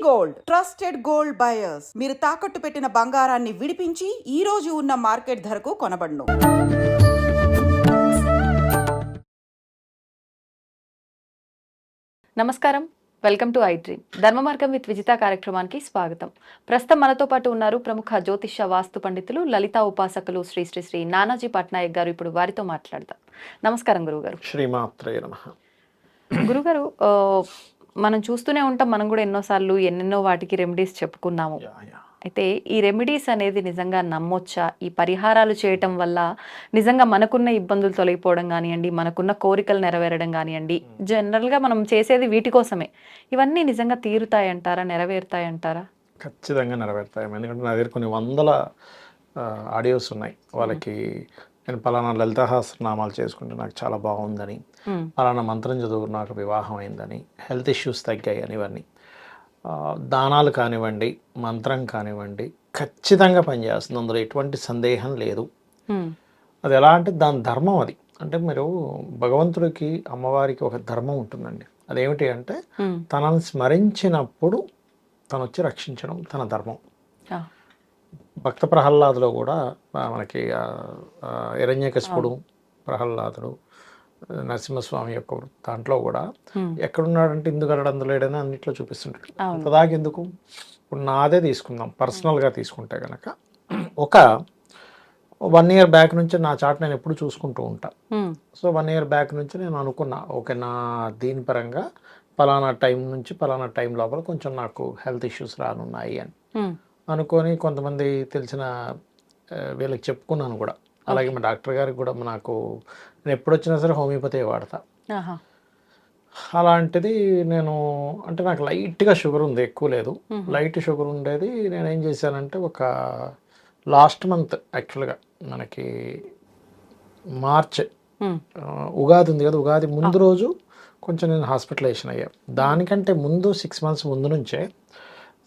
Gold trusted gold buyers మీరు తాకట్టు పెట్టిన బంగారాన్ని విడిపించి ఈ రోజు ఉన్న మార్కెట్ ధరకు కొనబడును. నమస్కారం, వెల్కమ్ టు ఐ డ్రీమ్. ధర్మ మార్గం విత్ విజిత కార్యక్రమానికి స్వాగతం. ప్రస్తుతం మనతో పాటు ఉన్నారు ప్రముఖ జ్యోతిష వాస్తు పండితులు, లలితా ఉపాసకులు శ్రీ శ్రీ శ్రీ నానాజీ పట్నాయక్ గారు. ఇప్పుడు వారితో మాట్లాడదాం. నమస్కారం గురుగారు. శ్రీమాత్రే నమః. గురుగారు, మనం చూస్తూనే ఉంటాం, మనం కూడా ఎన్నోసార్లు ఎన్నెన్నో వాటికి రెమెడీస్ చెప్పుకున్నాము. అయితే ఈ రెమెడీస్ అనేది నిజంగా నమ్మొచ్చా? ఈ పరిహారాలు చేయటం వల్ల నిజంగా మనకున్న ఇబ్బందులు తొలగిపోవడం కానివ్వండి, మనకున్న కోరికలు నెరవేరడం కానివ్వండి, జనరల్గా మనం చేసేది వీటి కోసమే. ఇవన్నీ నిజంగా తీరుతాయంటారా, నెరవేరుతాయంటారా? ఖచ్చితంగా నెరవేరుతాయి. ఎందుకంటే నా దగ్గర కొన్ని వందల ఆడియోస్ ఉన్నాయి. వాళ్ళకి నేను పలానా లలితా సహస్రనామాలు చేసుకుంటే నాకు చాలా బాగుందని, పలానా మంత్రం చదువు నాకు వివాహం అయిందని, హెల్త్ ఇష్యూస్ తగ్గాయి అని, ఇవన్నీ దానాలు కానివ్వండి, మంత్రం కానివ్వండి, ఖచ్చితంగా పనిచేస్తుంది. అందులో ఎటువంటి సందేహం లేదు. అది ఎలా అంటే దాని ధర్మం అది. అంటే మీరు భగవంతుడికి, అమ్మవారికి ఒక ధర్మం ఉంటుందండి. అదేమిటి అంటే తనని స్మరించినప్పుడు తను వచ్చి రక్షించడం తన ధర్మం. భక్త ప్రహ్లాదులో కూడా మనకి హిరణ్యకశిపుడు, ప్రహ్లాదుడు, నరసింహస్వామి యొక్క దాంట్లో కూడా ఎక్కడున్నాడంటే ఇందుకరడు అందులో లేడని అన్నిట్లో చూపిస్తుంటాడు. అంతదాకా ఎందుకు? ఇప్పుడు నాదే తీసుకుందాం, పర్సనల్గా తీసుకుంటే కనుక ఒక 1 year బ్యాక్ నుంచి నా చాట్ నేను ఎప్పుడు చూసుకుంటూ ఉంటా. సో 1 year బ్యాక్ నుంచి నేను అనుకున్నా, ఓకే నా దీని పరంగా పలానా టైం నుంచి పలానా టైం లోపల కొంచెం నాకు హెల్త్ ఇష్యూస్ రానున్నాయి అని అనుకొని కొంతమంది తెలిసిన వీళ్ళకి చెప్పుకున్నాను కూడా. అలాగే మా డాక్టర్ గారికి కూడా నాకు నేను ఎప్పుడు వచ్చినా సరే హోమియోపతి వాడతా. అలాంటిది నేను అంటే నాకు లైట్గా షుగర్ ఉంది, ఎక్కువ లేదు, లైట్ షుగర్ ఉండేది. నేను ఏం చేశానంటే ఒక లాస్ట్ మంత్ యాక్చువల్గా మనకి మార్చ్ ఉగాది ఉంది కదా, ఉగాది ముందు రోజు కొంచెం నేను హాస్పిటలైజేషన్ అయ్యా. దానికంటే ముందు 6 months ముందు నుంచే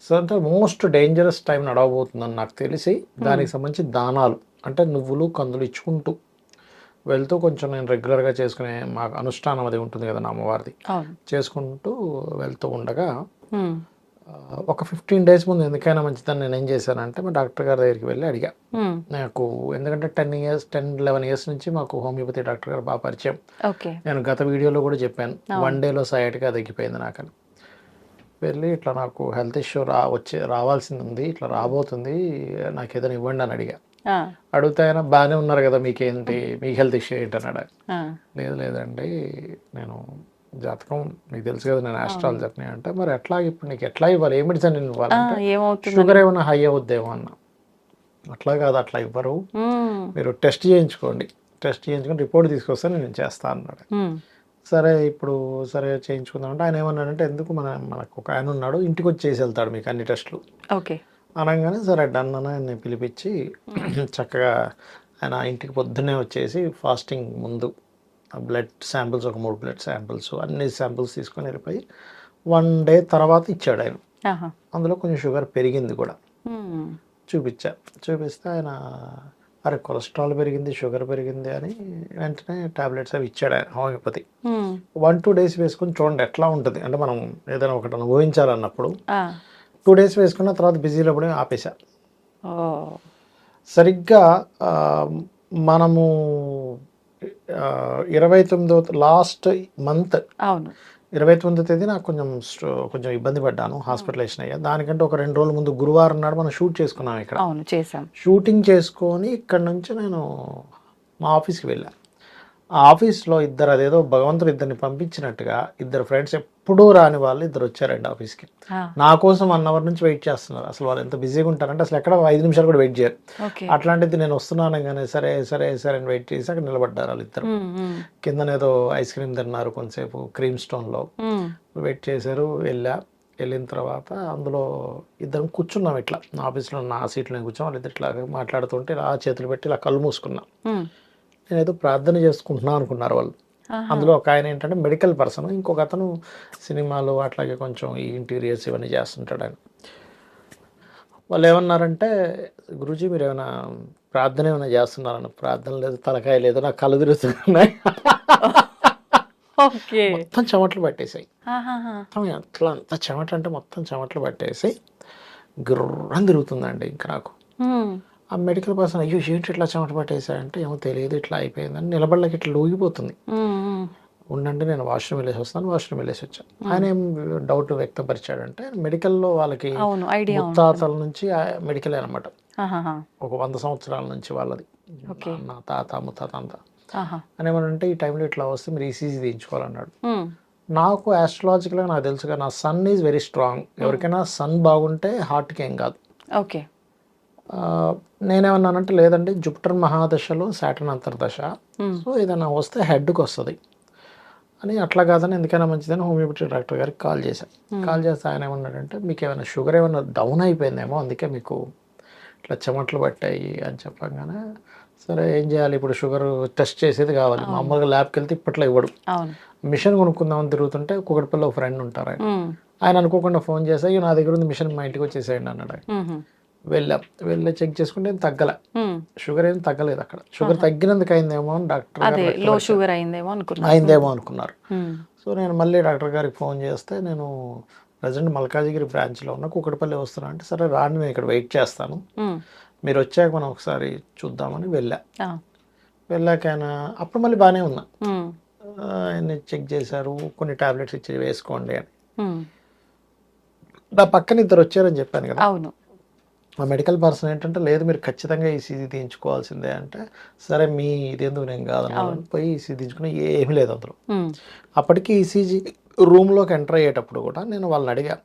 సో అంటే మోస్ట్ డేంజరస్ టైం నడవబోతుందని నాకు తెలిసి దానికి సంబంధించి దానాలు అంటే నువ్వులు కందులు ఇచ్చుకుంటూ వెళ్తూ కొంచెం నేను రెగ్యులర్గా చేసుకునే మాకు అనుష్ఠానం అది ఉంటుంది కదా నా అమ్మవారిది, చేసుకుంటూ వెళ్తూ ఉండగా ఒక 15 days ముందు ఎందుకైనా మంచిదని నేను ఏం చేశానంటే మా డాక్టర్ గారి దగ్గరికి వెళ్ళి అడిగా. నాకు ఎందుకంటే 10-11 years నుంచి మాకు హోమియోపతి డాక్టర్ గారు బాగా పరిచయం. నేను గత వీడియోలో కూడా చెప్పాను, 1 dayలో సయాటిగా తగ్గిపోయింది నాకని. వెళ్ళి ఇట్లా నాకు హెల్త్ ఇష్యూ రావాల్సింది ఉంది, ఇట్లా రాబోతుంది, నాకు ఏదైనా ఇవ్వండి అని అడిగా. అడిగితే ఆయన బాగానే ఉన్నారు కదా, మీకేంటి, మీకు హెల్త్ ఇష్యూ ఏంటి అన్నాడు. లేదండి నేను జాతకం మీకు తెలుసు కదా, నేను ఆస్ట్రాలజర్ని. అంటే మరి ఎట్లా ఇప్పుడు నీకు ఎట్లా ఇవ్వాలి, ఏ మెడిసిన్ ఇవ్వాలంటే షుగర్ ఏమైనా హై అవుద్దేమో అన్న. అట్లా కాదు, అట్లా ఇవ్వరు, మీరు టెస్ట్ చేయించుకోండి, టెస్ట్ చేయించుకొని రిపోర్ట్ తీసుకొస్తే నేను చేస్తాను అన్నాడు. సరే ఇప్పుడు సరే చేయించుకుందామంటే ఆయన ఏమన్నాడంటే ఎందుకు మనకు ఒక ఆయన ఉన్నాడు, ఇంటికి వచ్చి చేసి వెళ్తాడు మీకు అన్ని టెస్టులు అనగానే సరే డన్ అని ఆయన పిలిపించి చక్కగా ఆయన ఇంటికి పొద్దున్నే వచ్చేసి ఫాస్టింగ్ ముందు బ్లడ్ శాంపిల్స్ ఒక 3 blood samples అన్ని శాంపిల్స్ తీసుకొని వెళ్ళిపోయి 1 day తర్వాత ఇచ్చాడు ఆయన. అందులో కొంచెం షుగర్ పెరిగింది కూడా చూపిస్తే ఆయన అరే కొలెస్ట్రాల్ పెరిగింది, షుగర్ పెరిగింది అని వెంటనే టాబ్లెట్స్ అవి ఇచ్చాడు ఆయన హోమియోపతి. 1-2 days వేసుకొని చూడండి ఎట్లా ఉంటుంది. అంటే మనం ఏదైనా ఒకటి అనుభవించాలన్నప్పుడు 2 days వేసుకున్న తర్వాత బిజీలో పడి ఆపేశా. సరిగ్గా మనము 29వ లాస్ట్ మంత్ 29వ తేదీ నాకు కొంచెం ఇబ్బంది పడ్డాను, హాస్పిటలైజేషన్ అయ్యా. దానికంటే ఒక 2 రోజుల ముందు గురువారం నాడు మనం షూట్ చేసుకున్నాం ఇక్కడ. షూటింగ్ చేసుకొని ఇక్కడ నుంచి నేను మా ఆఫీస్కి వెళ్ళాను. ఆ ఆఫీస్లో అదేదో భగవంతుడు ఇద్దరిని పంపించినట్టుగా 2 ఫ్రెండ్స్ ఎప్పుడూ రాని వాళ్ళు 2 వచ్చారండి ఆఫీస్కి. నా కోసం 1 hour నుంచి వెయిట్ చేస్తున్నారు. అసలు వాళ్ళు ఎంత బిజీగా ఉంటారంటే అసలు ఎక్కడ 5 నిమిషాలు కూడా వెయిట్ చేయరు. అట్లాంటిది నేను వస్తున్నాను కానీ సరే సరే సరే అని వెయిట్ చేసి అక్కడ నిలబడ్డారు వాళ్ళు 2. కిందనేదో ఐస్ క్రీమ్ తిన్నారు కొంతసేపు క్రీమ్ స్టోన్లో, వెయిట్ చేశారు. వెళ్ళిన తర్వాత అందులో 2 కూర్చున్నాం ఇట్లా ఆఫీస్లో, నా సీట్లో నేను కూర్చొని వాళ్ళు ఇట్లా మాట్లాడుతుంటే ఇలా చేతులు పెట్టి ఇలా కళ్ళు మూసుకున్నా. నేనేదో ప్రార్థన చేసుకుంటున్నా అనుకున్నారు వాళ్ళు. అందులో ఒక ఆయన ఏంటంటే మెడికల్ పర్సన్, ఇంకొక అతను సినిమాలు అట్లాగే కొంచెం ఈ ఇంటీరియర్స్ ఇవన్నీ చేస్తుంటాడు ఆయన. వాళ్ళు ఏమన్నారంటే గురూజీ మీరు ఏమైనా ప్రార్థన ఏమైనా చేస్తున్నారన్న. ప్రార్థన లేదు, తలకాయ లేదు, నాకు కళ్ళు తిరుగుతున్నాయి. ఓకే. మొత్తం చెమటలు పట్టేసాయి. ఆహాహా! మొత్తం అట్లా అంత చెమట అంటే మొత్తం చెమటలు పట్టేసి గుర్రం తిరుగుతుందండి ఇంక నాకు. హ్మ్. ఆ మెడికల్ పర్సన్ అయ్యో ఏంటి ఇట్లా చెమట పట్టేసాయంటే ఏమో తెలియదు ఇట్లా అయిపోయిందని నిలబడలేక ఇట్లా ఊగిపోతుంది. హ్మ్. హ్మ్. ఉండండి నేను వాష్రూమ్ వెళ్ళేసి వస్తాను, వాష్రూమ్ వెళ్ళేసి వచ్చాను. ఆయన ఏం డౌట్ వ్యక్తపరిచాడంటే మెడికల్‌లో వాళ్ళకి అవును. ఐడియా ఉంటుంది. ముత్తాతల నుంచి మెడికలే అనమాట. ఆహాహా! ఒక 100 సంవత్సరాల నుంచి వాళ్ళది. ఓకే. నాన్న, తాత, ముత్తాత అంతా. ఆహా! ఆయన ఏమనంటే ఈ టైంలో ఇట్లా వస్తే మీరు ఈసీజీ తీయించుకోవాలన్నాడు. హ్మ్. నాకు యాస్ట్రాలజికల్‌గా నాకు తెలుసుగా నా సన్ ఈజ్ వెరీ స్ట్రాంగ్. ఎవరికైనా సన్ బాగుంటే హార్ట్‌కి ఏం కాదు. ఓకే. ఆహ్, నేనేమన్నానంటే లేదండి జూపిటర్ మహాదశలో సాటర్న్ అంతర్దశ. హ్మ్. సో ఏదైనా వస్తే హెడ్‌కొస్తది. అని అట్లా కాదని ఎందుకైనా మంచిదని హోమియోపతి డాక్టర్ గారికి కాల్ చేశా. కాల్ చేస్తే ఆయన ఏమన్నాడంటే మీకు ఏమైనా షుగర్ ఏమైనా డౌన్ అయిపోయిందేమో అందుకే మీకు ఇట్లా చెమటలు పట్టాయి అని చెప్పంగానే సరే ఏం చేయాలి ఇప్పుడు షుగర్ టెస్ట్ చేసేది కావాలి. మామూలుగా ల్యాబ్కి వెళ్తే ఇప్పట్లో ఇవ్వడు. అవును. మిషన్ కొనుక్కుందామని తిరుగుతుంటే కూకట్పల్లిలో ఒక ఫ్రెండ్ ఉంటారు ఆయన. హ్మ్. ఆయన అనుకోకుండా ఫోన్ చేసి అయ్యో నా దగ్గర ఉంది మిషన్ మా ఇంటికి వచ్చేసేయండి అన్నాడు ఆయన. హుహు. వెళ్ళి చెక్ చేసుకుంటే ఏం తగ్గలే. హ్మ్. షుగర్ ఏం తగ్గలేదు అక్కడ. షుగర్ తగ్గినందుకు అయిందేమో అని డాక్టర్ గారు అదే లో వ్యక్తపరిచారు. షుగర్ అయిందేమో అనుకున్నా. అయిందేమో అనుకున్నారు. హ్మ్. సో నేను మళ్ళీ డాక్టర్ గారికి ఫోన్ చేస్తే నేను ప్రజెంట్ మల్కాజిగిరి బ్రాంచ్లో ఉన్నా కూకట్పల్లి వస్తున్నా అంటే సరే రాండి నేను ఇక్కడ వెయిట్ చేస్తాను, హ్మ్. మీరు వచ్చాక మనం ఒకసారి చూద్దామని వెళ్ళా. ఆ! వెళ్ళాక ఆయన అప్పుడు మళ్ళీ బాగానే ఉన్నా. హ్మ్. ఆయన్ని చెక్ చేశారు, కొన్ని టాబ్లెట్స్ ఇచ్చి వేసుకోండి అని. హ్మ్. నా పక్కన ఇద్దరు వచ్చారని చెప్పాను కదా. అవును. ఆ మెడికల్ పర్సన్ ఏంటంటే లేదు మీరు ఖచ్చితంగా ఈసీజీ తీయించుకోవాల్సిందే అంటే సరే మీ ఇదేందుకు నేను కాదన్నాను. పోయి ఈసీజీ తీయించుకుని ఏమీ లేదు అందులో. హ్మ్. అప్పటికి ఈసీజీ రూమ్లోకి ఎంటర్ అయ్యేటప్పుడు కూడా నేను వాళ్ళని అడిగా,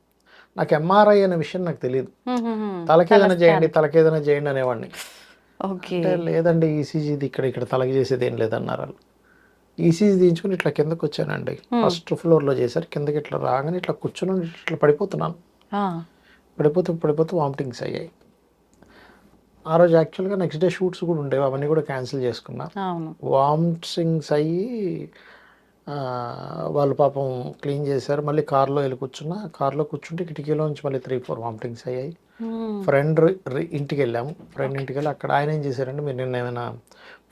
నాకు ఎంఆర్ఐ అనే విషయం నాకు తెలియదు. హుహుహు. తలకేదైనా చేయండి అనేవాడిని. ఓకే. అంటే లేదండి ఈసీజీది ఇక్కడ తలకి చేసేది ఏం లేదన్నారు వాళ్ళు. ఈసీజీ తీయించుకుని ఇట్లా కిందకు వచ్చానండి. ఫస్ట్ ఫ్లోర్లో చేశారు. కిందకి ఇట్లా రాగానే ఇట్లా కూర్చొని ఇట్లా పడిపోతున్నాను. ఆ! పడిపోతూ వామిటింగ్స్ అయ్యాయి. ఆ రోజు యాక్చువల్గా నెక్స్ట్ డే షూట్స్ కూడా ఉండేవి, అవన్నీ కూడా క్యాన్సిల్ చేసుకున్నా. అవును. వామిటింగ్స్ అయ్యి వాళ్ళు పాపం క్లీన్ చేశారు. మళ్ళీ కార్లో వెళ్ళి కూర్చున్నా. కార్లో కూర్చుంటే కిటికీలోంచి మళ్ళీ 3-4 వామిటింగ్స్ అయ్యాయి. హ్మ్. ఫ్రెండ్ ఇంటికి వెళ్ళాము. ఫ్రెండ్ ఇంటికి వెళ్ళి అక్కడ ఆయన ఏం చేశారంటే మీరు నిన్న ఏమైనా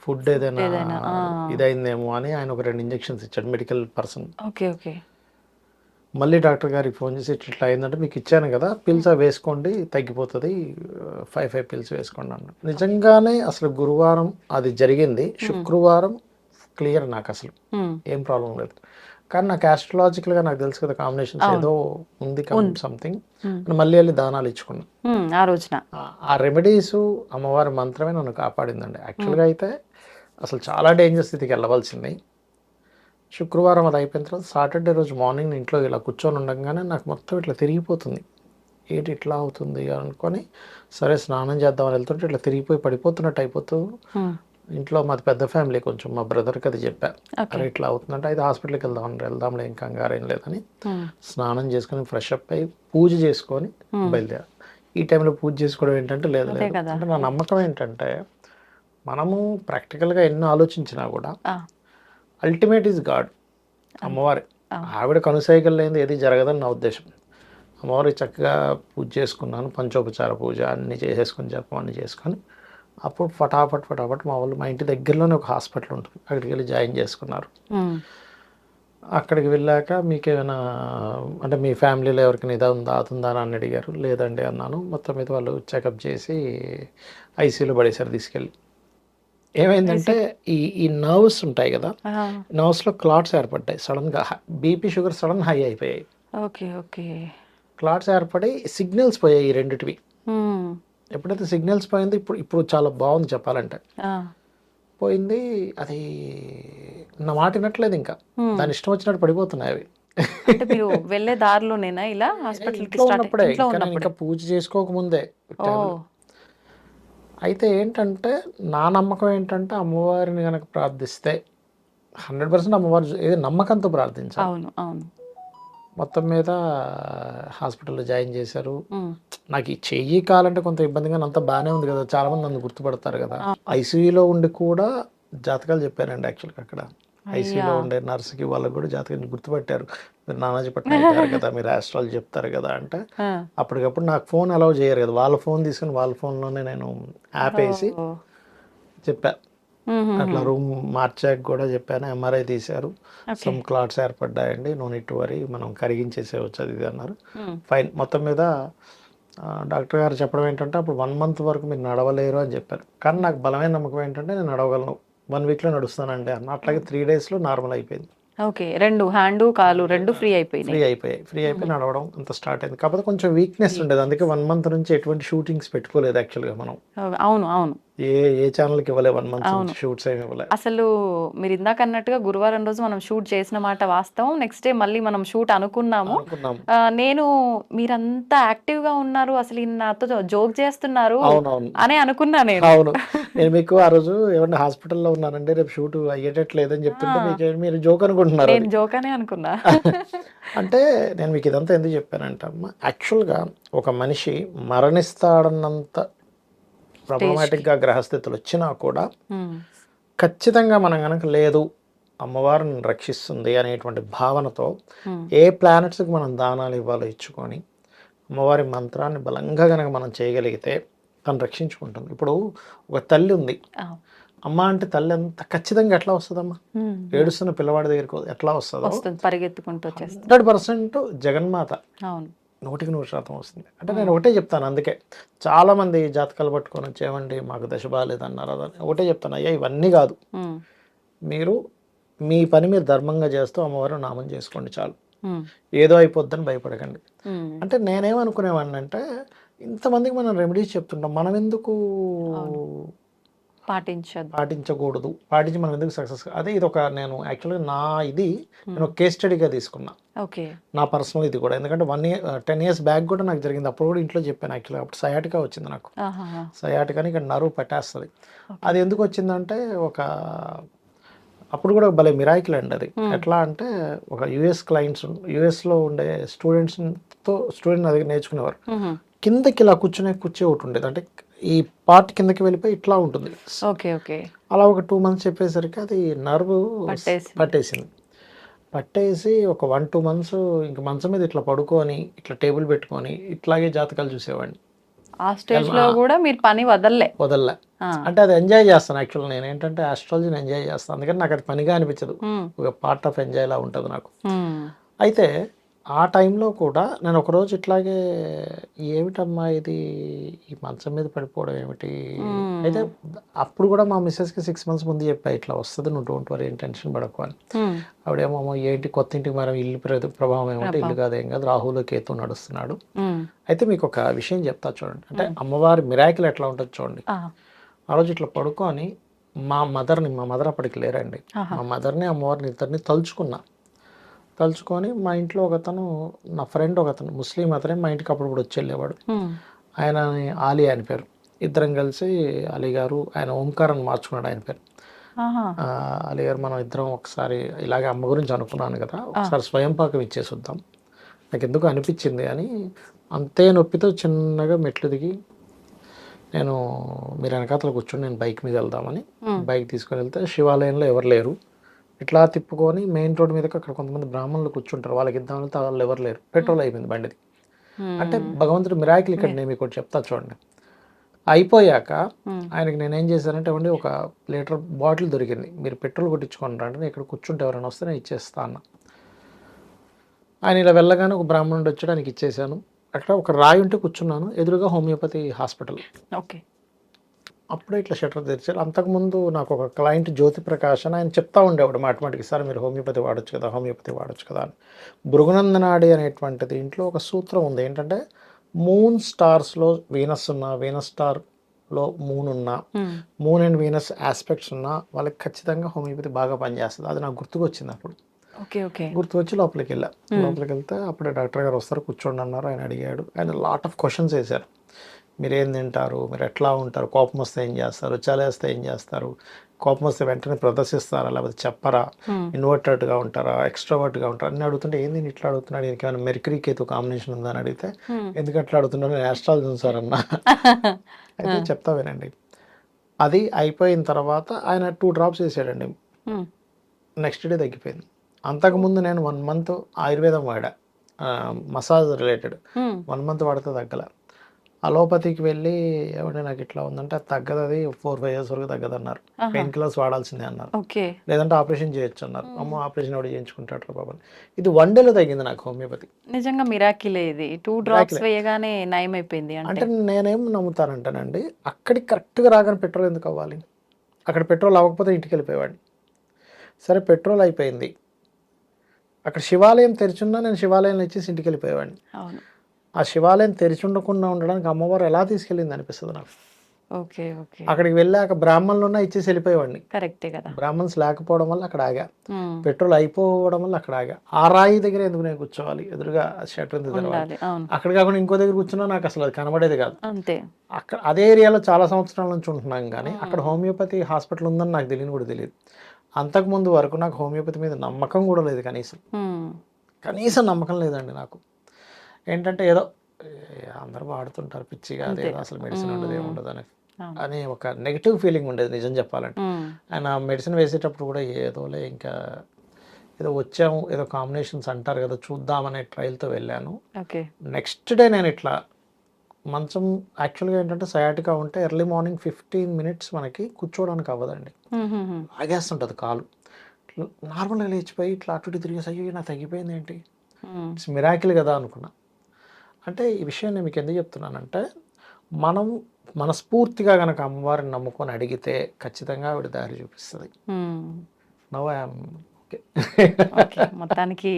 ఫుడ్ ఏదైనా ఏదైనా. ఆ! ఇదైందేమో అని ఆయన ఒక 2 ఇంజెక్షన్స్ ఇచ్చాడు మెడికల్ పర్సన్. ఓకే. ఓకే. మళ్ళీ డాక్టర్ గారికి ఫోన్ చేసి ఇట్లా అయిందంటే మీకు ఇచ్చాను కదా పిల్స్ అవి వేసుకోండి తగ్గిపోతుంది, 5 పిల్స్ వేసుకోండి అన్నాడు. నిజంగానే అసలు గురువారం అది జరిగింది. శుక్రవారం క్లియర్ నాకు అసలు హ్మ్. ఏం ప్రాబ్లం లేదు. కానీ నాకు ఆస్ట్రాలజికల్గా నాకు తెలుసు కదా కాంబినేషన్స్ ఏదో ఉంది సంథింగ్. మళ్ళీ వెళ్ళి దానాలు ఇచ్చుకున్నా. హ్మ్. ఆ రోజున. ఆ రెమెడీస్ అమ్మవారి మంత్రమే నన్ను కాపాడిందండి. యాక్చువల్గా అయితే అసలు చాలా డేంజర్ స్థితికి వెళ్ళవలసింది. శుక్రవారం అది అయిపోయిన తర్వాత సాటర్డే రోజు మార్నింగ్ ఇంట్లో ఇలా కూర్చొని ఉండగానే నాకు మొత్తం ఇట్లా తిరిగిపోతుంది. ఏంటి ఇట్లా అవుతుంది అనుకొని సరే స్నానం చేద్దామని వెళ్తుంటే ఇట్లా తిరిగిపోయి పడిపోతున్నట్టు అయిపోతూ హ్మ్. ఇంట్లో మాది పెద్ద ఫ్యామిలీ కొంచెం మా బ్రదర్కి అది చెప్పా. ఓకే. అరే ఇట్లా అవుతుందంటే అయితే హాస్పిటల్కి వెళ్దాంలే ఏం కంగారు ఏం లేదని హ్మ్. స్నానం చేసుకొని ఫ్రెష్ అప్ అయ్యి పూజ చేసుకొని బయలుదేరా. ఈ టైంలో పూజ చేసుకోవడం ఏంటంటే లేదు అదే లేదు కదా! అంటే నా నమ్మకం ఏంటంటే మనము ప్రాక్టికల్గా ఎన్ని ఆలోచించినా కూడా ఆ! అల్టిమేట్ ఈజ్ గాడ్, అమ్మవారి. ఆవిడ కనుసైగలు లేనిది ఏది జరగదని నా ఉద్దేశం. అమ్మవారికి చక్కగా పూజ చేసుకున్నాను, పంచోపచార పూజ అన్నీ చేసేసుకొని జపం అన్నీ చేసుకొని అప్పుడు ఫటాఫట్ మా వాళ్ళు మా ఇంటి దగ్గరలోనే ఒక హాస్పిటల్ ఉంటుంది, అక్కడికి వెళ్ళి జాయిన్ చేసుకున్నారు. హ్మ్. అక్కడికి వెళ్ళాక మీకేమైనా అంటే మీ ఫ్యామిలీలో ఎవరికైనా ఇది ఉందా అది ఉందా అని అడిగారు. లేదండి అన్నాను. మొత్తం మీద వాళ్ళు చెకప్ చేసి ఐసీయూలో పడేశారు తీసుకెళ్ళి. ఏమైందంటే ఈ ఈ నర్వ్స్ ఉంటాయి కదా, ఆ! నర్వ్స్లో క్లాట్స్ ఏర్పడ్డాయి సడన్గా. బీపీ షుగర్ సడన్ హై అయిపోయాయి. ఓకే. ఓకే. క్లాట్స్ ఏర్పడి సిగ్నల్స్ పోయాయి ఈ రెండిటివి. హ్మ్. ఎప్పుడైతే సిగ్నల్స్ పోయిందో ఇప్పుడు చాలా బాగుంది చెప్పాలంటే. ఆ! పోయింది అది నా మాట వినట్లేదు ఇంకా. దాని ఇష్టం వచ్చినట్టు పడిపోతున్నాయి అవి. అంటే మీరు వెళ్ళే దారిలోనేనా ఇలా హాస్పిటల్‌కి ఇంట్లో ఉన్నప్పుడే ఇంట్లో ఇంకా నేను ఉన్నప్పుడే? ఇంకా పూజ చేసుకోకముందే టైంలో. ఓహ్! అయితే ఏంటంటే నా నమ్మకం ఏంటంటే అమ్మవారిని కనుక ప్రార్థిస్తే 100% అమ్మవారు ఏది నమ్మకంతో ప్రార్థించాలి. అవును. అవును. మొత్తం మీద హాస్పిటల్‌లో జాయిన్ చేశారు. హ్మ్. నాకు ఈ చెయ్యి కాలంటే కొంత ఇబ్బందిగా అంతా బాగానే ఉంది కదా, చాలామంది నన్ను గుర్తుపడతారు కదా. ఐసీయూలో ఉండి కూడా జాతకాలు చెప్పారండి యాక్చువల్గా అక్కడ. ఐసీయూలో ఉండే నర్స్కి వాళ్ళకి కూడా జాతకం గుర్తుపట్టారు. మీరు నానాజీ పట్నం అయిపోయారు కదా, మీరు ఆస్ట్రాలజీ చెప్తారు కదా అంటే ఆ! అప్పటికప్పుడు నాకు ఫోన్ అలౌ చేయరు కదా, వాళ్ళ ఫోన్ తీసుకుని వాళ్ళ ఫోన్లోనే నేను యాప్ వేసి ఓహ్! చెప్పా. అట్లా రూమ్ మార్చాక కూడా చెప్పాను, ఎంఆర్ఐ తీశారు, సమ్ క్లాట్స్ ఏర్పడ్డాయండి, నో నీడ్ టు వరీ, మనం కరిగించేసేవచ్చు అది ఇది అన్నారు. ఫైన్. మొత్తం మీద డాక్టర్ గారు చెప్పడం ఏంటంటే అప్పుడు 1 month వరకు మీరు నడవలేరు అని చెప్పారు. కానీ నాకు బలమైన నమ్మకం ఏంటంటే నేను నడవగలను, 1 weekలో నడుస్తానండి అన్న. అట్లాగే 3 daysలో నార్మల్ అయిపోయింది. ఓకే, 2 హ్యాండ్ కాలు 2 ఫ్రీ అయిపోయినాయి. ఫ్రీ అయిపోయి నడవడం అంత స్టార్ట్ అయింది. కాకపోతే కొంచెం వీక్నెస్ ఉండేది, అందుకే 1 month నుంచి ఎటువంటి షూటింగ్స్ పెట్టుకోలేదు యాక్చువల్గా. మనం అవును అవును ఏ ఛానల్కి ఇవ్వలే 1 month నుంచి షూట్స్ ఏమి ఇవ్వలే. అసలు మీరు ఇందాక అన్నట్టుగా గురువారం రోజు మనం షూట్ చేసిన మాట వాస్తవం. నెక్స్ట్ డే మళ్ళీ మనం షూట్ అనుకున్నాము. నేను మీరంతా యాక్టివ్ గా ఉన్నారు, అసలు ఈయన నాతో జోక్ చేస్తున్నారు అని అనుకున్నా నేను. అవును, నేను మీకు ఆ రోజు ఏమన్నా హాస్పిటల్లో ఉన్నానండి, రేపు షూట్ అయ్యేటట్లేదని చెప్తుంటే మీరు జోక్ అనుకుంటున్నారు. నేను జోక్ అనే అనుకున్నా. అంటే నేను మీకు ఇదంతా ఎందుకు చెప్పానంటే అమ్మ, యాక్చువల్గా ఒక మనిషి మరణిస్తాడన్నంత ప్రాబ్లమాటిక్గా గ్రహస్థితులు వచ్చినా కూడా ఖచ్చితంగా మనం కనుక లేదు అమ్మవారిని రక్షిస్తుంది అనేటువంటి భావనతో ఏ ప్లానెట్స్కి మనం దానాలు ఇవ్వాలో ఇచ్చుకొని అమ్మవారి మంత్రాన్ని బలంగా కనుక మనం చేయగలిగితే తను రక్షించుకుంటుంది. ఇప్పుడు ఒక తల్లి ఉంది, అమ్మ అంటే తల్లి ఎంత ఖచ్చితంగా ఎట్లా వస్తుందమ్మా? ఏడుస్తున్న పిల్లవాడి దగ్గరికి ఎట్లా వస్తుందో పరిగెత్తుకుంటూ 100% జగన్మాత 100% వస్తుంది. అంటే నేను ఒకటే చెప్తాను, అందుకే చాలామంది జాతకాలు పట్టుకొని వచ్చేవండి మాకు దశ బాగాలేదన్నారు అదని. ఒకటే చెప్తాను, అయ్యా ఇవన్నీ కాదు, మీరు మీ పని మీరు ధర్మంగా చేస్తూ అమ్మవారు నామం చేసుకోండి చాలు, ఏదో అయిపోద్దని భయపడకండి. అంటే నేనేమనుకునేవాడిని అంటే ఇంతమందికి మనం రెమెడీస్ చెప్తుంటాం, మనం ఎందుకు పాటించకూడదు, పాటించి మనం ఎందుకు సక్సెస్? అదే ఇది ఒక నేను యాక్చువల్గా నేను ఒక కేస్ స్టడీగా తీసుకున్నా, నా పర్సనల్ ఇది కూడా. ఎందుకంటే 10 years బ్యాక్ కూడా నాకు జరిగింది. అప్పుడు కూడా ఇంట్లో చెప్పాను యాక్చువల్గా. అప్పుడు సయాటికా వచ్చింది నాకు. సయాటికాని ఇక్కడ నరువు పట్టేస్తుంది. అది ఎందుకు వచ్చిందంటే అప్పుడు కూడా భలే మిరాకిల్ అండి అది. ఎట్లా అంటే ఒక యుఎస్లో ఉండే స్టూడెంట్ అది నేర్చుకునేవారు. కిందకి ఇలా కుర్చీ ఒకటి ఉండేది, అంటే ఈ పార్ట్ కిందకి వెళ్ళిపోయి ఇట్లా ఉంటుంది. అలా ఒక 2 months చెప్పేసరికి అది నర్వ్ పట్టేసి ఒక 1-2 months ఇంక మంచం మీద ఇట్లా పడుకొని ఇట్లా టేబుల్ పెట్టుకొని ఇట్లాగే జాతకాలు చూసేవాడిని. ఆ స్టేజ్ లో కూడా మీరు పని వదల్లే. అంటే అది ఎంజాయ్ చేస్తాను యాక్చువల్గా. నేను ఏంటంటే ఆస్ట్రాలజీని ఎంజాయ్ చేస్తాను, అందుకని నాకు అది పనిగా అనిపించదు, ఒక పార్ట్ ఆఫ్ ఎంజాయ్ లా ఉంటుంది నాకు. అయితే ఆ టైంలో కూడా నేను ఒకరోజు ఇట్లాగే ఏమిటమ్మా ఇది, ఈ మంచం మీద పడిపోవడం ఏమిటి? అయితే అప్పుడు కూడా మా మిస్సెస్కి 6 months ముందు చెప్పా, ఇట్లా వస్తుంది, నువ్వు డోంట్ వరీ, ఏం టెన్షన్ పడకు అని. ఆవిడేమో ఏంటి కొత్త ఇంటికి మనం ఇల్లు ప్రభావం ఏమంటే, ఇల్లు కాదు ఏం కాదు, రాహులో కేతు నడుస్తున్నాడు. అయితే మీకు ఒక విషయం చెప్తా చూడండి, అంటే అమ్మవారి మిరాకిల్ ఎట్లా ఉంటుంది చూడండి. ఆ రోజు ఇట్లా పడుకొని మా మదర్ అప్పటికి లేరండి, మా మదర్ని అమ్మవారిని ఇద్దరిని తలుచుకొని మా ఇంట్లో ఒకతను, నా ఫ్రెండ్ ఒకతను ముస్లిం అతనే మా ఇంటికి అప్పుడు వచ్చి వెళ్ళేవాడు. ఆయన ఆలీ ఆయన పేరు. ఇద్దరం కలిసి అలీ గారు, ఆయన ఓంకారాన్ని మార్చుకున్నాడు ఆయన పేరు. అలీ గారు మనం ఇద్దరం ఒకసారి ఇలాగే అమ్మ గురించి అనుకున్నాను కదా, ఒకసారి స్వయం పాకం ఇచ్చేసి వద్దాం, నాకు ఎందుకు అనిపించింది అని. అంతే నొప్పితో చిన్నగా మెట్లు దిగి నేను మీరు వెనకాతలు కూర్చొని నేను బైక్ మీద వెళ్దామని బైక్ తీసుకొని వెళ్తే శివాలయంలో ఎవరు లేరు. ఇట్లా తిప్పుకొని మెయిన్ రోడ్ మీదకి అక్కడ కొంతమంది బ్రాహ్మణులు కూర్చుంటారు, వాళ్ళకి ఇద్దాం వెళ్తే వాళ్ళు ఎవరు లేరు, పెట్రోల్ అయిపోయింది బండిది. అంటే భగవంతుడు మిరాకిల్ ఇక్కడ నేను మీకు చెప్తా చూడండి. అయిపోయాక ఆయనకి నేనేం చేశానంటే ఇవ్వండి, ఒక లీటర్ బాటిల్ దొరికింది, మీరు పెట్రోల్ కొట్టించుకోండి అంటే నేను ఇక్కడ కూర్చుంటే ఎవరైనా వస్తే నేను ఇచ్చేస్తా అన్న. ఆయన ఇలా వెళ్ళగానే ఒక బ్రాహ్మణుడు వచ్చి ఆయనకి ఇచ్చేసాను. అక్కడ ఒక రాయి ఉంటే కూర్చున్నాను, ఎదురుగా హోమియోపతి హాస్పిటల్. అప్పుడే ఇట్లా షట్టర్ తెరిచారు. అంతకుముందు నాకు ఒక క్లయింట్ జ్యోతి ప్రకాష్ అని, ఆయన చెప్తా ఉండేవాడు మాటిమాటికి, సార్ మీరు హోమియోపతి వాడచ్చు కదా అని. భృగునందనాడి అనేటువంటి దీంట్లో ఒక సూత్రం ఉంది, ఏంటంటే మూన్ స్టార్స్లో వీనస్ ఉన్నా, వీనస్ స్టార్లో మూన్ ఉన్నా, మూన్ అండ్ వీనస్ ఆస్పెక్ట్స్ ఉన్నా వాళ్ళకి ఖచ్చితంగా హోమియోపతి బాగా పనిచేస్తుంది. అది నాకు గుర్తుకొచ్చింది అప్పుడు. గుర్తుకొచ్చి లోపలికి వెళ్తే అప్పుడే డాక్టర్ గారు వస్తారు, కూర్చోండి అన్నారు. ఆయన అడిగాడు, ఆయన లాట్ ఆఫ్ క్వశ్చన్స్ వేశారు. మీరు ఏం తింటారు, మీరు ఎట్లా ఉంటారు, కోపం వస్తే ఏం చేస్తారు, చలేస్తే ఏం చేస్తారు, కోపం వస్తే వెంటనే ప్రదర్శిస్తారా లేకపోతే చెప్పరా, ఇన్వర్టెడ్గా ఉంటారా ఎక్స్ట్రావర్ట్గా ఉంటారా అన్నీ అడుగుతుంటే, ఏంది ఇట్లా అడుగుతున్నాడు, దీనికి ఏమైనా మెర్క్యూరీ కేతు కాంబినేషన్ ఉందా అని అడిగితే, ఎందుకు అట్లా అడుగుతున్నాడు, నేను ఆస్ట్రాలజీ చూసారన్నా. అయితే చెప్తా వినండి. అది అయిపోయిన తర్వాత ఆయన 2 drops వేసాడండి, నెక్స్ట్ డే తగ్గిపోయింది. అంతకుముందు నేను 1 month ఆయుర్వేదం వాడా, మసాజ్ రిలేటెడ్, 1 month వాడితే తగ్గల. అలోపతికి వెళ్ళి ఏమంటే నాకు ఇట్లా ఉందంటే అది తగ్గదు, అది 4-5 years వరకు తగ్గదు అన్నారు. పెయిన్ కిల్లర్స్ వాడాల్సిందే అన్నారు. ఓకే. లేదంటే ఆపరేషన్ చేయొచ్చు అన్నారు. అమ్మో ఆపరేషన్ ఎవడు చేయించుకుంటాడు బాబా. ఇది 1 day తగ్గింది నాకు హోమియోపతి. నిజంగా మిరాకిలే ఇది. 2 drops వేయగానే నయం అయిపోయింది అంటే నేనేం నమ్ముతానంటేనండి, అక్కడికి కరెక్ట్గా రాగానే పెట్రోల్ ఎందుకు అవ్వాలి? అక్కడ పెట్రోల్ అవ్వకపోతే ఇంటికి వెళ్ళిపోయేవాడిని. సరే పెట్రోల్ అయిపోయింది, అక్కడ శివాలయం తెరిచున్నా నేను శివాలయంలో ఇచ్చేసి ఇంటికి వెళ్ళిపోయేవాడిని. అవును. ఆ శివాలయం తెరిచి ఉండకుండా ఉండడానికి అమ్మవారు ఎలా తీసుకెళ్ళింది అనిపిస్తుంది నాకు. ఓకే. ఓకే. అక్కడికి వెళ్ళాక బ్రాహ్మణులు ఉన్నా ఇచ్చేసి వెళ్ళిపోయేవాడిని. కరెక్టే కదా. బ్రాహ్మణ్స్ లేకపోవడం వల్ల అక్కడ ఆగా, పెట్రోల్ అయిపోవడం వల్ల అక్కడ ఆగా. ఆ రాయి దగ్గర ఎందుకు నేను కూర్చోవాలి? ఎదురుగా షట్టర్ తెరవాలి. అక్కడ కాకుండా ఇంకో దగ్గర కూర్చున్నా నాకు అసలు అది కనబడేది కాదు. అంతే. అక్కడ అదే ఏరియాలో చాలా సంవత్సరాల నుంచి ఉంటున్నాం, కానీ అక్కడ హోమియోపతి హాస్పిటల్ ఉందని నాకు తెలియని కూడా తెలియదు. అంతకుముందు వరకు నాకు హోమియోపతి మీద నమ్మకం కూడా లేదు, కనీసం నమ్మకం లేదండి నాకు. ఏంటంటే ఏదో అందరూ వాడుతుంటారు పిచ్చిగా, అదేదో అసలు మెడిసిన్ ఉండదు ఏముండదు అనే ఒక నెగిటివ్ ఫీలింగ్ ఉండేది నిజం చెప్పాలంటే. ఆయన మెడిసిన్ వేసేటప్పుడు కూడా ఏదోలే ఇంకా ఏదో వచ్చాము, ఏదో కాంబినేషన్స్ అంటారు కదా చూద్దామనే ట్రయల్తో వెళ్ళాను. నెక్స్ట్ డే నేను ఇట్లా మంచం యాక్చువల్గా ఏంటంటే సయాటికా ఉంటే ఎర్లీ మార్నింగ్ 15 minutes మనకి కూర్చోవడానికి అవ్వదండి, ఆగేస్తుంటుంది కాలు. నార్మల్గా లేచిపోయి ఇట్లా అటు ఇటు తిరిగేసి అయ్యో నాకు తగ్గిపోయింది ఏంటి, ఇట్స్ మిరాకిల్ కదా అనుకున్నా. అంటే ఈ విషయం నేను మీకు ఎందుకు చెప్తున్నానంటే, మనం మనస్ఫూర్తిగా కనుక అమ్మవారిని నమ్ముకొని అడిగితే ఖచ్చితంగా ఆవిడ దారి చూపిస్తుంది. నవ్ ఐఎమ్ మొత్తానికి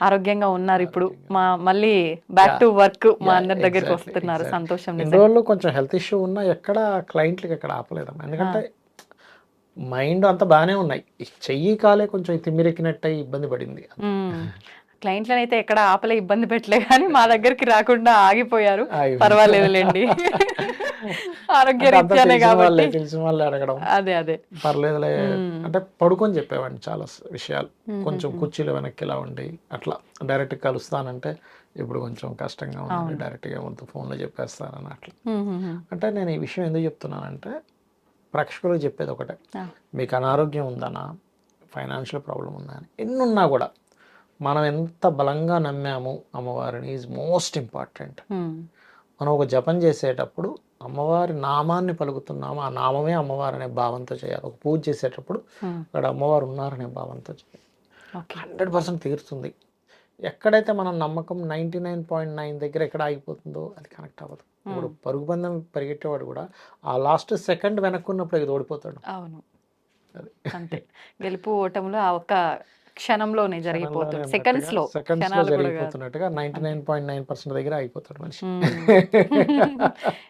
ఆరోగ్యంగా ఉన్నారు ఇప్పుడు. మళ్ళీ బ్యాక్ టు వర్క్ మా అందరి దగ్గరికి వస్తున్నారు. సంతోషం. ఇన్ని రోజులు కొంచెం హెల్త్ ఇష్యూ ఉన్నా ఎక్కడ క్లయింట్లకి ఎక్కడ ఆపలేదమ్మా, ఎందుకంటే మైండ్ అంతా బాగానే ఉన్నాయి, చెయ్యి కాలే కొంచెం తిమ్మిరెక్కినట్టు ఇబ్బంది పడింది. క్లయింట్లను అయితే ఎక్కడ ఆపలే, ఇబ్బంది పెట్టలే, కానీ మా దగ్గరికి రాకుండా ఆగిపోయారు. పర్వాలేదులేండి, ఆరోగ్య రీత్యానే కాబట్టి తెలిసిన వాళ్ళు అడగడం అదే అదే పర్లేదులే అంటే పడుకొని చెప్పేవాడిని చాలా విషయాలు. కొంచెం కుర్చీలు వెనక్కి ఇలా ఉండి అట్లా డైరెక్ట్ కలుస్తానంటే ఇప్పుడు కొంచెం కష్టంగా ఉంది, డైరెక్ట్గా ఏమంతా ఫోన్లో చెప్పేస్తానని అట్లా. అంటే నేను ఈ విషయం ఎందుకు చెప్తున్నానంటే, ప్రేక్షకులకు చెప్పేది ఒకటే, మీకు అనారోగ్యం ఉందనా, ఫైనాన్షియల్ ప్రాబ్లం ఉందా అని ఎన్నున్నా కూడా మనం ఎంత బలంగా నమ్మాము అమ్మవారిని ఈజ్ మోస్ట్ ఇంపార్టెంట్. మనం ఒక జపం చేసేటప్పుడు అమ్మవారి నామాన్ని పలుకుతున్నాము, ఆ నామమే అమ్మవారు అనే భావంతో చేయాలి. ఒక పూజ చేసేటప్పుడు అక్కడ అమ్మవారు ఉన్నారనే భావంతో చేయాలి. 100% తీరుతుంది. ఎక్కడైతే మనం నమ్మకం 99.9 దగ్గర ఎక్కడ ఆగిపోతుందో అది కనెక్ట్ అవ్వదు. ఇప్పుడు పరుగు పందెం పరిగెట్టేవాడు కూడా ఆ లాస్ట్ సెకండ్ వెనక్కున్నప్పుడు ఇది ఓడిపోతాడు. అవును, అంతే. గెలుపు ఓటములు ఆ ఒక్క క్షణంలోనే జరిగిపోతుంది, సెకండ్స్ లో జరిగిపోతున్నట్టుగా 99.9% దగ్గర అయిపోతాడు మనిషి.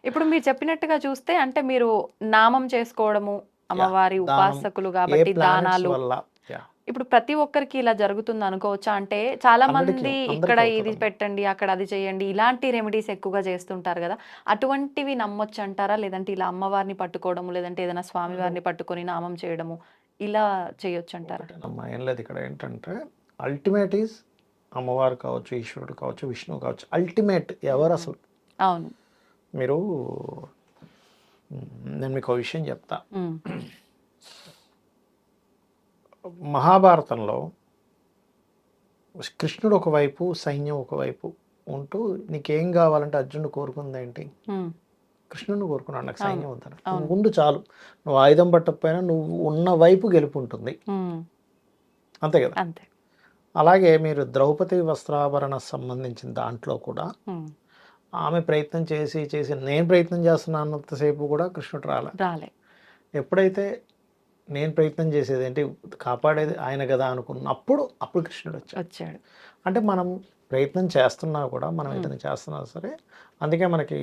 ఇప్పుడు మీరు చెప్పినట్టుగా చూస్తే అంటే మీరు నామం చేసుకోవడము, అమ్మవారి ఉపాసకులు కాబట్టి దానాలు, ఇప్పుడు ప్రతి ఒక్కరికి ఇలా జరుగుతుంది అనుకోవచ్చా? అంటే చాలా మంది ఇక్కడ ఇది పెట్టండి, అక్కడ అది చేయండి, ఇలాంటి రెమెడీస్ ఎక్కువగా చేస్తుంటారు కదా, అటువంటివి నమ్మొచ్చు అంటారా? లేదంటే ఇలా అమ్మవారిని పట్టుకోవడము, లేదంటే ఏదైనా స్వామి వారిని పట్టుకొని నామం చేయడము, ఇలా చేయొచ్చు అంటారా? ఏం లేదు, ఇక్కడ ఏంటంటే అల్టిమేట్ ఈజ్ అమ్మవారు కావచ్చు, ఈశ్వరుడు కావచ్చు, విష్ణువు కావచ్చు, అల్టిమేట్ ఎవరు అసలు. అవును. మీరు నేను మీకు ఒక విషయం చెప్తా. మహాభారతంలో కృష్ణుడు ఒకవైపు, సైన్యం ఒకవైపు ఉంటూ నీకేం కావాలంటే అర్జునుడు కోరుకుంది ఏంటి? కృష్ణుని కోరుకున్నాడు, నాకు సైన్యం వద్దాను, ముందు చాలు, నువ్వు ఆయుధం పట్టకపోయినా నువ్వు ఉన్న వైపు గెలుపు ఉంటుంది, అంతే కదా. అంతే. అలాగే మీరు ద్రౌపది వస్త్రాభరణ సంబంధించిన దాంట్లో కూడా ఆమె ప్రయత్నం చేసి నేను ప్రయత్నం చేస్తున్నా అన్నంతసేపు కూడా కృష్ణుడు రాలే. ఎప్పుడైతే నేను ప్రయత్నం చేసేది ఏంటి, కాపాడేది ఆయన కదా అనుకున్నప్పుడు అప్పుడు కృష్ణుడు వచ్చాడు. అంటే మనం ప్రయత్నం చేస్తున్నా కూడా, మనం ఏదైనా చేస్తున్నా సరే, అందుకే మనకి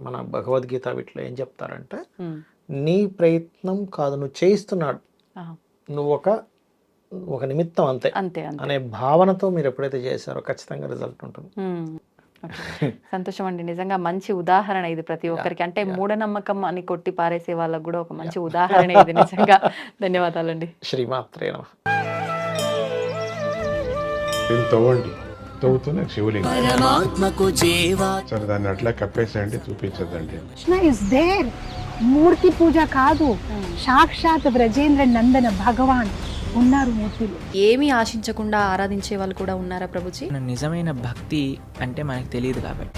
మన భగవద్గీత వీటిలో ఏం చెప్తారంటే, నీ ప్రయత్నం కాదు నువ్వు చేయిస్తున్నాడు, నువ్వు ఒక నిమిత్తం అంతే అనే భావనతో మీరు ఎప్పుడైతే చేశారో ఖచ్చితంగా రిజల్ట్ ఉంటుంది. సంతోషం అండి, నిజంగా మంచి ఉదాహరణ ఇది ప్రతి ఒక్కరికి. అంటే మూఢనమ్మకం అని కొట్టి పారేసే వాళ్ళకు కూడా ఒక మంచి ఉదాహరణ ఇది నిజంగా. ధన్యవాదాలండి. శ్రీమాత్రే నమః. తవ్వుతున్న శివలింగం సరే, దాన్ని అట్లా కప్పేసేయండి, చూపించదండి. కృష్ణ ఇస్ దేర్, మూర్తి పూజ కాదు, సాక్షాత్ బ్రజేంద్ర నందన భగవాన్ ఉన్నారు మూర్తిలో. ఏమీ ఆశించకుండా ఆరాధించే వాళ్ళు కూడా ఉన్నారా ప్రభుజీ? నిజమైన భక్తి అంటే మనకు తెలియదు కాబట్టి.